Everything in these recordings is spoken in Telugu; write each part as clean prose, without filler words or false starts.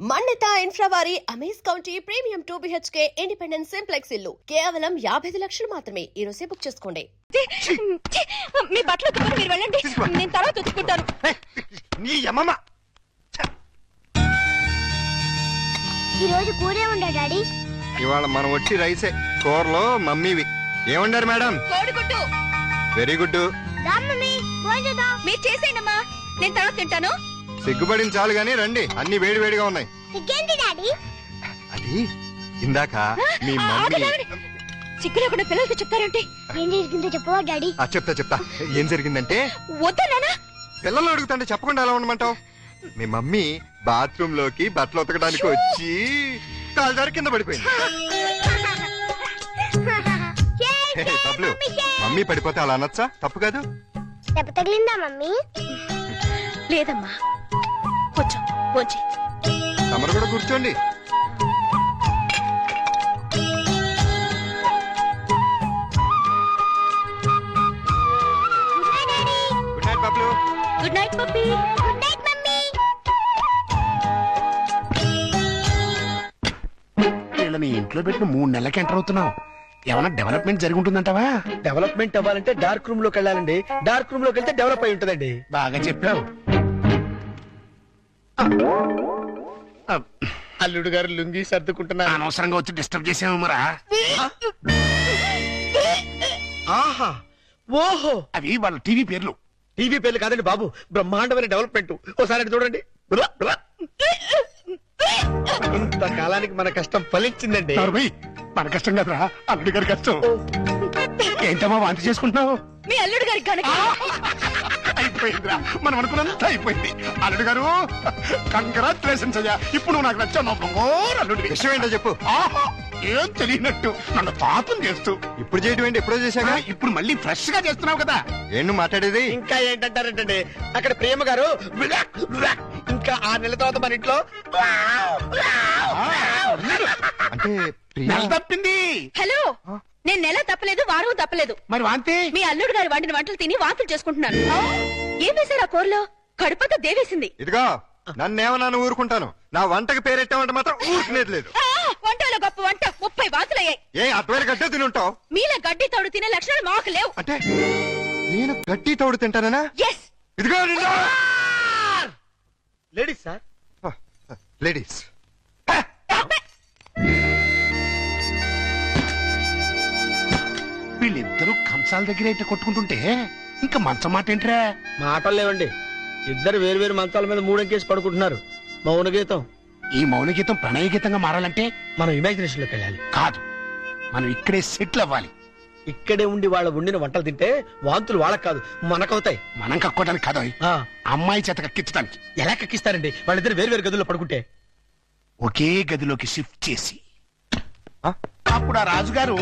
మన్నిత ఇన్ఫ్రా వారి amaze county premium 2 BHK independent simplex ఇల్లు కేవలం 55 లక్షలు మాత్రమే. ఈ రోజే బుక్ చేసుకోండి. మీ బట్టలు తుమ్ములు మీరు వెళ్ళండి, నేను తర్వాత తెచ్చుకుంటాను. నీ యమమ్మ ఈ రోజు కూరే ఉండా డాడీ. ఇవాళ మనం వచ్చి రైసే కూరలో మమ్మీవి ఏమండారు మేడం? కోడిగుడ్డు. Very good. మీరు చేసేయండమ్మా, నేను తర్వాత తింటాను. సిగ్గుపడిన చాలు గానీ రండి, అన్ని వేడి వేడిగా ఉన్నాయి. అది ఇందాక మీ మమ్మీ సిగ్గు లేకుండా పిల్లలకి చెప్తారంటే ఏం జరిగిందో చెప్పవా డాడీ? చెప్తా. ఏం జరిగిందంటే వద్దా నాన్న, పిల్లలు అడుగుతుంటే చెప్పకుండా ఎలా ఉండమంటావు? మీ మమ్మీ బాత్రూమ్ లోకి బట్టలు ఉతకడానికి వచ్చి కాలుదారి కింద పడిపోయింది. బబ్లు, మమ్మీ పడిపోతే అలా అనొచ్చా? తప్పు కాదు. దెబ్బ తగిలిందా మమ్మీ? లేదమ్మా, కొంచెం కొంచెం. తమరు కూడా కూర్చోండి. Good night Bablu. Good night puppy. Good night mummy. వీళ్ళని ఇంట్లో పెట్టిన 3 నెలలకి ఎంటర్ అవుతున్నావు. ఏమైనా డెవలప్మెంట్ జరిగి ఉంటుందంటావా? డెవలప్మెంట్ అవ్వాలంటే డార్క్ రూమ్ లోకి వెళ్ళాలండి. డార్క్ రూమ్ లోకి వెళ్తే డెవలప్ అయి ఉంటుందండి. బాగా చెప్పావు. అల్లుడు గారు లుంగి సర్దుకుంటున్నా. అనవసరంగా వచ్చి డిస్టర్బ్ చేసాము మరా. ఆహా, ఓహో, అవి వాళ్ళ టీవీ పేర్లు. టీవీ పేర్లు కాదండి బాబు, బ్రహ్మాండమైన డెవలప్మెంట్. ఒకసారి చూడండి. ఇంతకాలానికి మన కష్టం ఫలించిందండి. మన కష్టం కదరా, అల్లుడి గారి కష్టం. ఏంటమ్మా వాంతి చేసుకుంటున్నావు? మీ అల్లుడు గారికి కనుక అయిపోయిందిరా, మనం అనుకున్నంత అయిపోయింది. అల్లుడు గారు కంగ్రాచులేషన్స్ అయ్యా, ఇప్పుడు నాకు నచ్చావు. అల్లుడి విషయం ఏంటో చెప్పు. ఏం తెలియనట్టు నన్ను పాపం చేస్తూ ఇప్పుడు చేయటం ఏంటి? ఎప్పుడో చేశాక ఇప్పుడు మళ్ళీ ఫ్రెష్ గా చేస్తున్నావు కదా. ఏంటి మాట్లాడేది? ఇంకా ఏంటంటారంటే అక్కడ ప్రేమ గారు ఇంకా 6 నెలల తర్వాత మన ఇంట్లో అంటే నెల తప్పింది. హలో, నేను నెల తప్పలేదు, వారం తప్పలేదు. మరి వాంతి? మీ అల్లుడు గారు వండిన వంటలు తిని వాంతులు చేసుకుంటున్నాను. ఏం వేశారు ఆ కూరలో? కడుపంతా దేవేసింది. ఇదిగో నన్నేమన్నా ఊరుకుంటాను, నా వంటకి పేరెట్టామంటే మాత్రం ఊరుకునేది లేదు. వంటలో గొప్ప వంట 30 వాంతులయ్యాయి. ఏ అటువైపు గడ్డే తినుంటావు? మీలా గడ్డి తోడు తినే లక్షణాలు మాకు లేవు. అంటే నేను గడ్డి తోడు తింటానా? ఎస్. ఇదిగో లేడీస్ సార్, లేడీస్. వీళ్ళిద్దరూ కంచాల దగ్గర అయితే కొట్టుకుంటుంటే ఇంకా మంచం మాట ఏంట్రా? మాటలు లేవండి. ఇద్దరు వేరు వేరు మంచాల మీద 3 అంకేసి పడుకుంటున్నారు. మౌన గీతం. ఈ మౌన గీతం ప్రణయ గీతంగా మారాలంటే మనం ఇమాజినేషన్ లోకి వెళ్ళాలి. కాదు, మనం ఇక్కడే సెటిల్ అవ్వాలి. ఇక్కడే ఉండి వాళ్ళ వండిన వంటలు తింటే వాంతులు వాళ్ళకి కాదు మనకవుతాయి. మనం కక్కోవడానికి కాదు, అమ్మాయి చేత కక్కించడానికి. ఎలా కక్కిస్తారండి? వాళ్ళిద్దరు వేరు వేరు గదుల్లో పడుకుంటే? ఒకే గదిలోకి షిఫ్ట్ చేసి అప్పుడు ఆ రాజుగారు,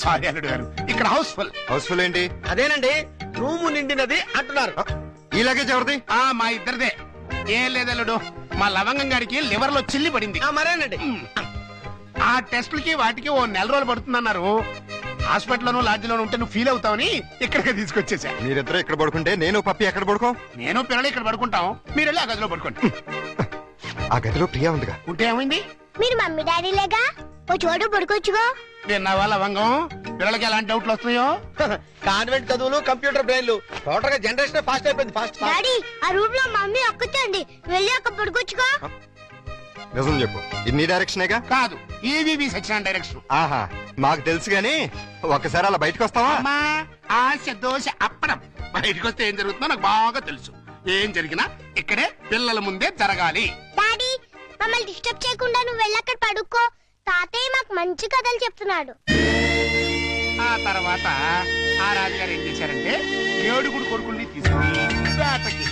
సారీ అల్లుడు గారు, ఇక్కడ హౌస్ఫుల్. హౌస్ఫుల్ ఏంటి? అదేనండి, రూము నిండినది అంటున్నారు. ఈ లగేజ్ ఎవరిది? మా ఇద్దరిదే. ఏం లేదల్లుడు, మా లవంగం గారికి లివర్ లో చిల్లి పడింది. మరేనండి, ఆ టెస్టులకి వాటికి 1 నెల రోజులు పడుతుందన్నారు. హాస్పిటల్లోనూ లాడ్జిలోనూ ఉంటే నువ్వు ఫీల్ అవుతావని ఇక్కడికి తీసుకొచ్చేసా. మీరిద్దరు ఇక్కడ పడుకుంటే నేను పప్పి ఎక్కడ పడుకో? నేను పిల్లలు ఇక్కడ పడుకుంటాం, మీరు వెళ్ళి ఆ గదిలో పడుకోండి. ఆ గదిలో ప్రియా ఉందిగా. ఉంటే ఏమైంది? మీరు మమ్మీ డాడీ లేగా, ఓ చోటు పడుకోవచ్చుగా. విన్నావా లవంగం, పిల్లలకి ఎలాంటి డౌట్లు వస్తున్నాయో? కాన్వెంట్ చదువులు, కంప్యూటర్ బ్రెయిన్లు, టోటల్ గా జనరేషన్ ఫాస్ట్ అయిపోయింది. ఫాస్ట్ డాడీ, ఆ రూమ్ లో మమ్మీ ఒక్కతండి, వెళ్ళి అక్కడ పడుకోవచ్చుగా. నిజం చెప్పు, ఇది డైరెక్షనేగా? కాదు, ఈవీవి సత్యనారాయణ డైరెక్షన్. ఆహా, మాకు తెలుసు గాని ఒక్కసారి అలా బయటకు వస్తావా? అమ్మా, ఆశ దోశ అప్పడం. బయటకు వస్తే ఏం జరుగుతుందో నాకు బాగా తెలుసు. ఏం జరిగినా ఇక్కడే పిల్లల ముందే జరగాలి. డాడీ, మమ్మల్ని డిస్టర్బ్ చేయకుండా నువ్వు వెళ్ళి అక్కడ పడుకో. తాతయ్య మాకు మంచి కథలు చెప్తున్నాడు. ఆ తర్వాత ఆ రాజుగారు ఏం చేశారంటే 7 కొడుకుల్ని తీసుకుని వేటకి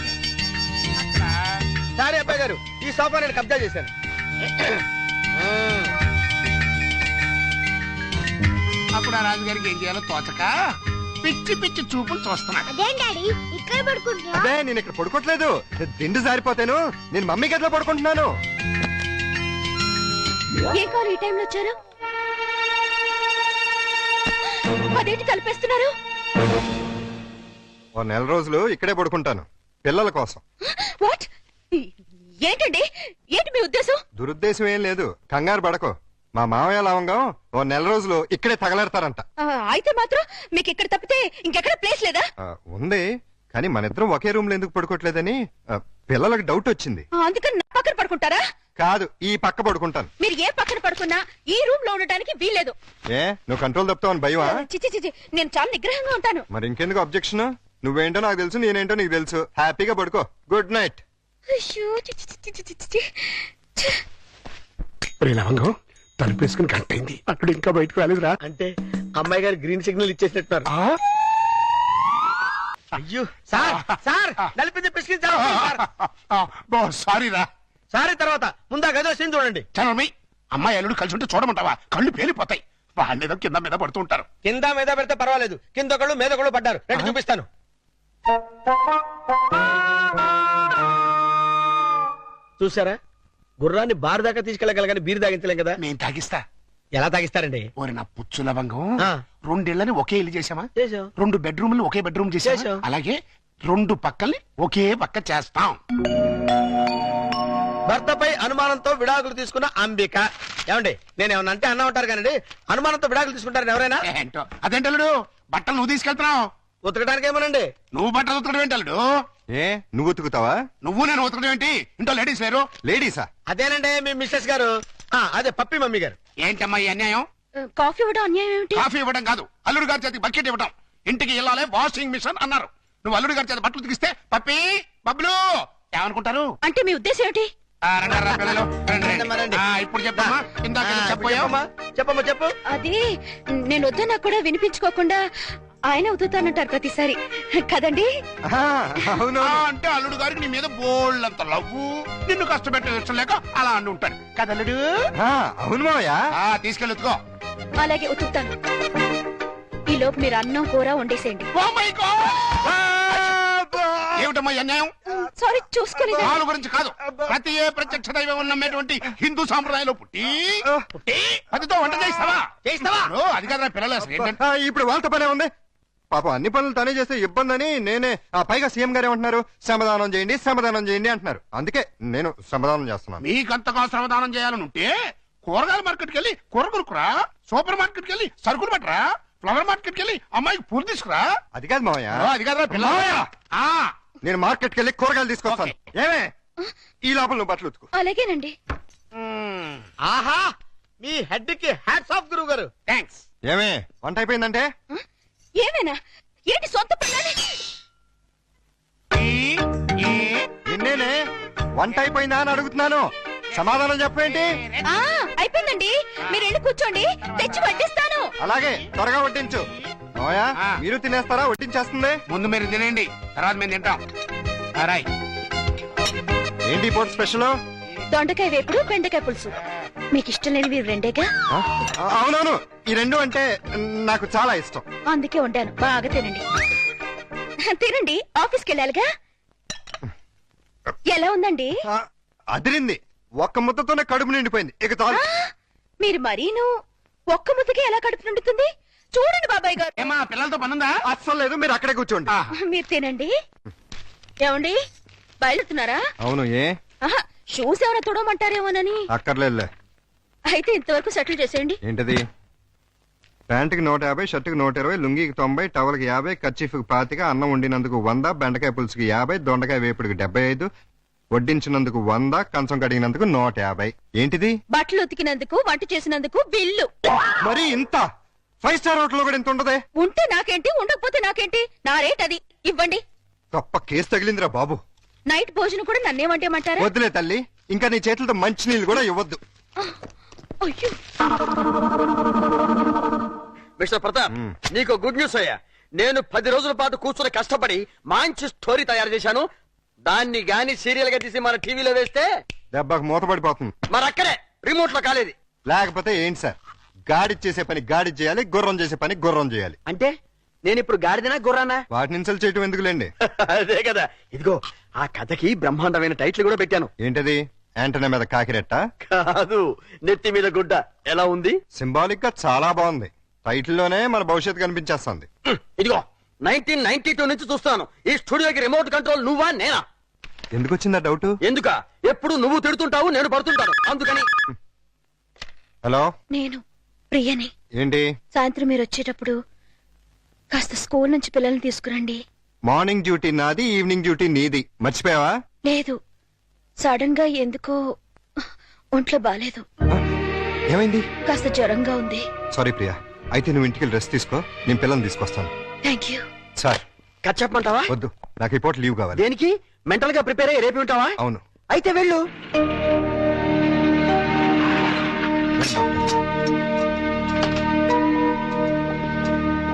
సరే అబ్బాయి గారు, ఈ సోఫా నేను కబ్జా చేశాను. అప్పుడు ఆ రాజుగారికి ఏం చేయాలో తోచక పిచ్చి పిచ్చి చూపులు చూస్తున్నాడు. అదేం డాడీ, ఇక్కడ పడుకుంటున్నా? అదే నేను ఇక్కడ పడుకోవట్లేదు, దిండు జారిపోతాను. నేను మమ్మీ గదిలో పడుకుంటున్నాను. ఏ కారు ఈ టైంలో వచ్చారు? అదేంటి తలపేస్తున్నారు? 1 నెల రోజులు ఇక్కడే పడుకుంటాను పిల్లల కోసం. వాట్? ఏంటండి ఏంటి మీ ఉద్దేశం? దురుద్దేశం ఏం లేదు, కంగారు పడకో. మా మామయ్య లవంగం ఓ నెల రోజులు ఇక్కడే తగలెడతారంట. అయితే మాత్రం మీకు ఇక్కడ తప్పితే ఇంకెక్కడ ప్లేస్ లేదా? ఉంది, కానీ మన ఇద్దరం ఒకే రూమ్ లో ఎందుకు పడుకోవట్లేదని పిల్లలకు డౌట్ వచ్చింది. అందుకని నా పక్కన పడుకుంటారా? కాదు, ఈ పక్క పడుకుంటాను. మీరు ఏ పక్కన పడుకున్నా ఈ రూమ్ లో ఉండటానికి వీల్లేదు. ఏ నువ్వు కంట్రోల్ తప్పుతావని భయమా? చిచి చిచి, నేను చాలా నిగ్రహంగా ఉంటాను. మరి ఇంకెందుకు అబ్జెక్షన్? నువ్వేంటో నాకు తెలుసు, నేనేంటో నీకు తెలుసు. హ్యాపీగా పడుకో. Good night. అయ్యో, చిచి చిచి చిచి చిచి. లవంగం తలుపేసుకుని కరెక్ట్ అయింది. అక్కడ ఇంకా బయటకు రాలేదురా. అంటే అమ్మాయి గారు గ్రీన్ సిగ్నల్ ఇచ్చేసినట్టున్నారు. అయ్యో సార్ సార్ నలిపింది పిసికించారు సారీ రా. సారీ తర్వాత ముందా గదో సీన్ చూడండి. చనమి అమ్మాయి అల్లుడు కలిసి ఉంటే చూడమంటావా? కళ్ళు పేలిపోతాయి. వాళ్ళేదో కింద మీద పడుతూ ఉంటారు. కింద మీద పెడితే పర్వాలేదు, కింద ఒకళ్ళు మీద ఒకళ్ళు పడ్డారు. రండి చూపిస్తాను. చూసారా, గుర్రాన్ని బార్ దాకా తీసుకెళ్ళగలగాని బీరు తాగించలేం కదా. నేను తాగిస్తా. ఎలా తాగిస్తారండి? ఓరి నా పుచ్చు లవంగం, ఆ. 2 ఇళ్ళని ఒకే ఇల్లు చేసామా? చేసాం. 2 బెడ్రూమ్లు ఒకే బెడ్రూమ్ చేసాం. చేశాం. అలాగే 2 పక్కల్ని ఒకే పక్క చేస్తాం. భర్తపై అనుమానంతో విడాకులు తీసుకున్న అంబిక. ఏమండి, నేను ఏమన్నా అంటే అన్నా ఉంటారు కానీ అనుమానంతో విడాకులు తీసుకుంటారని ఎవరైనా? ఏంటో అదేంటల్లుడు, బట్టలు నువ్వు తీసుకెళ్తున్నావు. ఉతకడానికి ఏమోనండి. నువ్వు బట్టలు ఉతకడం ఏంటల్లుడు? ఏ నువ్వు ఉతుకుతావా? నువ్వు నేను ఉతకడం ఏంటి? ఇంట్లో లేడీస్ లేరు? లేడీసా? అదేనండి మీ మిస్సెస్ గారు. అదే పప్పి మమ్మీ గారు. ఏంటమ్మా ఈ అన్యాయం? కాఫీ ఇవ్వడం అన్యాయం ఏమిటి? కాఫీ ఇవ్వడం కాదు, అల్లుడు గారి చేతికి బకెట్ ఇవ్వడం. ఇంటికి వెళ్ళాలి వాషింగ్ మిషన్ అన్నారు. నువ్వు అల్లుడు గారి చేతి బట్టలు ఉతికిస్తే పప్పి బబ్లు ఏమనుకుంటారు? అంటే మీ ఉద్దేశం ఏమిటి? రండి, రా పిల్లలు, రండి, రండి. రండి. ఇప్పుడు చెప్పమ్మా. ఇందాక ఏదో చెప్పబోయావు. చెప్పమ్మా చెప్పు. అది నేను వద్దన్నా కూడా వినిపించుకోకుండా ఆయన ఉతుతానంటారు ప్రతిసారి కదండి. అవును. అంటే అల్లుడు గారికి నీ మీద బోల్డంత లవ్వు, నిన్ను కష్టపెట్టే ఇష్టం లేక అలా అంటూ ఉంటాడు కదల్లుడు. అవును మావయ్య. తీసుకెళ్ళి ఉతుకో. అలాగే ఉతుకుతాను. ఈ లోపు మీరు అన్నం కూర వండేసేయండి. Oh my God! ఏమిటమ్మా ఈ అన్యాయం? సారీ, చూసుకోలేదు. వాళ్ళ గురించి కాదు, ప్రతి ఏ ప్రత్యక్ష దైవం నమ్మేటువంటి హిందూ సాంప్రదాయంలో పుట్టి పతితో వంట చేస్తావా? అది కదా పిల్లలు అసలు ఏంటంటే. ఇప్పుడు వాళ్ళతో పనే ఉంది. పాపం అన్ని పనులు తనే చేస్తే ఇబ్బంది అని నేనే. పైగా సీఎం గారు ఏమంటున్నారు? శ్రమదానం చేయండి, శ్రమదానం చేయండి అంటున్నారు. అందుకే నేను శ్రమదానం చేస్తున్నాను. మీకంతగా శ్రమదానం చేయాలని ఉంటే కూరగాయల మార్కెట్కి వెళ్ళి కూర కొనుక్కురా, సూపర్ మార్కెట్కి వెళ్ళి సరుకులు పట్టరా, ఫ్లవర్ మార్కెట్కి వెళ్ళి అమ్మాయికి పూలు తీసుకురా. అది కాదు మావయ్య. అది కదా పిల్లలు. నేను మార్కెట్కి వెళ్ళి కూరగాయలు తీసుకొస్తాను. ఏమే ఈ లోపల నువ్వు బట్టలు ఉతుకు. అలాగేనండి. ఆహా, మీ హెడ్ కి హ్యాట్స్ ఆఫ్ గురువు గారు. థ్యాంక్స్. ఏమే వంట అయిపోయిందంటే? ఏమైనా ఏంటి సొంత పనులని? నిన్నేనే వంట అయిపోయిందా అని అడుగుతున్నాను. సమాధానం చెప్పేంటి? అయిపోయిందండి, మీరు వెళ్ళి కూర్చోండి, తెచ్చి వడ్డిస్తాను. అలాగే త్వరగా వడ్డించు. మావయ్య మీరు తినేస్తారా? వడ్డించేస్తుంది. ముందు మీరు తినండి, తర్వాత మేము తింటాం. రాయ్. ఏంటి పూట స్పెషల్? దొండకాయ వేపుడు, బెండకాయ పులుసు. మీకు ఇష్టం లేనివి రెండేగా? అవునవును, ఈ రెండు అంటే నాకు చాలా ఇష్టం. అందుకే వండాను, బాగా తినండి. తినండి, ఆఫీస్కి వెళ్ళాలిగా. ఎలా ఉందండి? అదిరింది. ఒక్క ముద్దతోనే కడుపు నిండిపోయింది. ఇక చాలు. మీరు మరీను ఒక్క ముద్దకి ఎలా కడుపు నిండుతుంది? చూడండి బాబాయ్ గారు. ఏమా పిల్లలతో పనుందా? అస్సలు లేదు, మీరు అక్కడే కూర్చోండి. మీరు తినండి. ఏమండి బయలుతున్నారా? అవును. ఏ షూస్ ఏమైనా తుడమంటారేమోనని. అక్కర్లేదులే. అయితే ఇంతవరకు సెటిల్ చేసేయండి. ఏంటది? ప్యాంటుకి 150, షర్టుకి 120, లుంగికి 90, టవల్కి 50, కర్చీఫ్కి 25, అన్నం వండినందుకు 100, బెండకాయ పులుసుకి 50, దొండకాయ వేపుడికి 75, వడ్డించినందుకు 100, కంచం కడిగినందుకు 150. ఏంటిది? బట్టలు ఉతికినందుకు, వంట చేసినందుకు బిల్లు. మరి ఇంత 5 స్టార్ హోటల్ కూడా ఇంత ఉండదే? ఉంటే నాకేంటి, ఉండకపోతే నాకేంటి, నా రేట్ అది. ఇవ్వండి. తప్ప కేసు తగిలిందిరా బాబు. నైట్ భోజనం కూడా నన్నేమంటేమంటారా? వద్దులే తల్లి, ఇంకా నీ చేతులతో మంచి నీళ్ళు కూడా ఇవ్వద్దు. అయ్యో, మిస్టర్ ప్రతాప్, నీకు గుడ్ న్యూస్ అయ్యా. నేను 10 రోజుల పాటు కూర్చుని కష్టపడి మంచి స్టోరీ తయారు చేశాను. దాన్ని గాని సీరియల్ గా తీసి మన టీవీలో వేస్తే దెబ్బకు మూతపడిపోతుంది. మరి అక్కడే రిమోట్ లో కాలేదు. లేకపోతే ఏంటి సార్? గాడి చేసే పని గాడి చేయాలి, గుర్రం చేసే పని గుర్రం చేయాలి. అంటే నేను ఇప్పుడు గాడిదనా గుర్రానా? వాటిని ఇన్సల్ట్ చేయటం ఎందుకులేండి. అదే కదా. ఇదిగో ఆ కథకి బ్రహ్మాండమైన టైటిల్ కూడా పెట్టాను. ఏంటది? యాంటనా మీద కాకిరెట్ట? కాదు, నెత్తి మీద గుడ్డ. ఎలా ఉంది? సింబాలిక్ గా చాలా బాగుంది. టైటిల్ లోనే మన భవిష్యత్తు కనిపించేస్తుంది. ఇదిగో 1992 నుంచి చూస్తాను. ఈ స్టూడియోకి రిమోట్ కంట్రోల్ నువ్వా నేనా? ఎందుకు వచ్చిందా డౌట్? ఎందుక ఎప్పుడు నువ్వు తిడుతుంటావు, నేను పడుతుంటాను, అందుకని. హలో, నేను ప్రియని. ఏంటి? సాయంత్రం మీరు వచ్చేటప్పుడు కాస్త స్కూల్ నుంచి పిల్లల్ని తీసుకురండి. మార్నింగ్ డ్యూటీ నాది, ఈవినింగ్ డ్యూటీ నీది. మర్చిపోయావా? లేదు, సడన్ గా ఎందుకో ఒంట్లో బాలేదు. ఏమైంది? కాస్త జ్వరంగా ఉంది. సారీ ప్రియా, అయితే నువ్వు ఇంటికి రెస్ట్ తీసుకో, నేను పిల్లల్ని తీసుకొస్తాను. Thank you. సార్ కట్ చెప్పమంటావా? వద్దు, నాకు ఈ పూట లీవ్ కావాలి. దేనికి? మెంటల్ గా ప్రిపేర్ అయ్యి రేపు ఉంటావా? అవును. అయితే వెళ్ళు.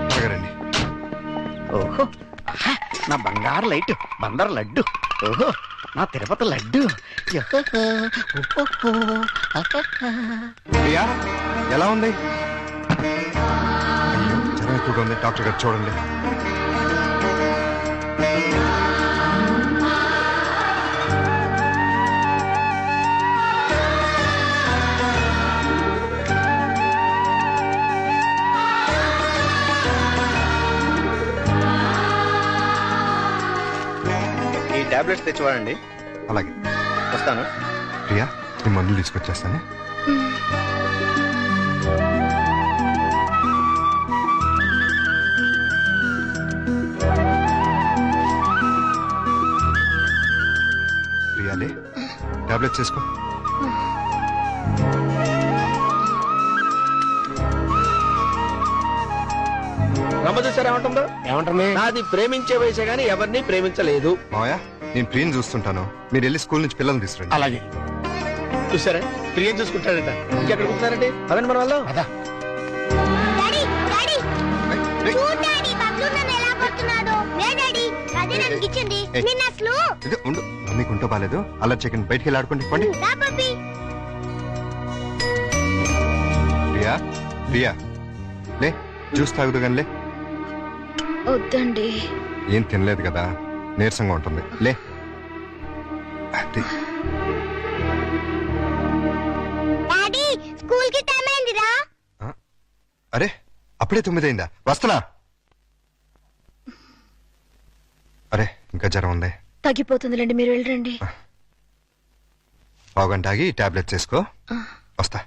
త్వరగా రండి. ఓహో, ఆహా, నా బంగారు లైట్ బందర్ లడ్డు. ఓహో, నా తిరుపతి లడ్డు. యహహ, ఓహో, ఆహాహా. ప్రియా ఎలా ఉంది? అయ్యో, జ్వరం ఎక్కువగా ఉంది, డాక్టర్ గారు చూడండి. ఈ టాబ్లెట్స్ తెచ్చివాడండి. అలాగే. వస్తాను. ప్రియా, నీ మందులు తీసుకొచ్చేస్తానే. ప్రియాలే, టాబ్లెట్స్ వేసుకో. రమ్మ చూసారా ఏమంటుందో? ఏమంటుంది? నాది ప్రేమించే వయసే గానీ ఎవరిని ప్రేమించలేదు. మావయ్య, నేను ప్రియని చూస్తుంటాను, మీరు వెళ్ళి స్కూల్ నుంచి పిల్లల్ని తీసుకురండి. అలాగే. చూసారా, ప్రియం చూసుకుంటాడట. ఇంకెక్కడ కూర్చున్నారండి? అదండి మన వల్ల. అదా డాడీ డాడీ చూడు డాడీ బబ్లు నన్ను ఎలా కొడుతున్నాడో. లే డాడీ, అదే నాకు ఇచ్చింది. ఏయ్. నిన్న అసలు ఇది ఉండు, మమ్మీకి ఉంటో బాలేదు. అలా చెకండి, బయటికి వెళ్ళి ఆడుకోండి. పండి. రా పప్పి. ప్రియా, ప్రియా లే, జ్యూస్ తాగుదు కానీ లే. వద్దండి. ఏం తినలేదు కదా, నీరసంగా ఉంటుంది. లే. అది. డాడీ స్కూల్ కి టైం అయిందిరా. ఆ? అరే, అప్పుడే 9 అయిందా? వస్తున్నా. అరే, ఇంకా జ్వరం ఉంది. తగ్గిపోతుందిలేండి, మీరు వెళ్ళండి. పావుగంట ఆగి టాబ్లెట్స్ వేసుకో. వస్తా.